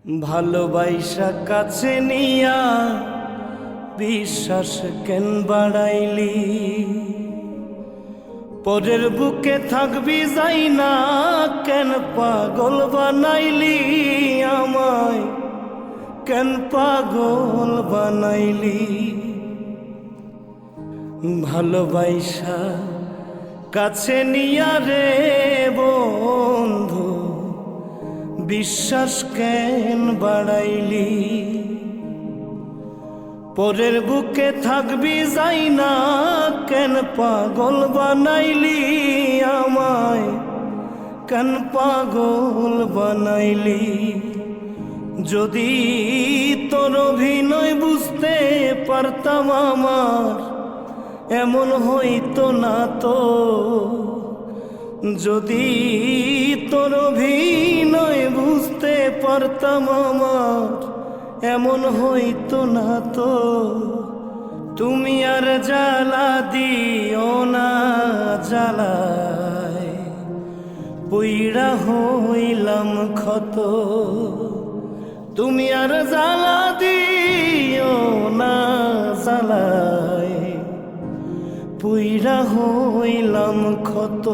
ভালোবাসা কাছে নিয়া বিশ্বাস কেন বাড়াইলি, পরের বুকে থাকবি যাই না কেন পাগল বানাইলি, আমায় কেন পাগল বানাইলি। ভালোবাসা কাছে নিয়া রে বন্ধু বিশ্বাস কেন বাড়াইলি, পরের বুকে থাকবি যাই না কেন পাগল বানাইলি, আমায় কেন পাগল বানাইলি। যদি তোর অভিনয় বুঝতে পারতাম আমার এমন হইতো না তো, যদি তোর অভিনয় বুঝতে পারতাম আমার এমন হইতো না তো। তুমি আর জ্বালা দিও না জ্বালায় পুইড়া হইলাম ক্ষত, তুমি আর জ্বালা দিও না জ্বালায় পুইড়া হইলাম ক্ষত।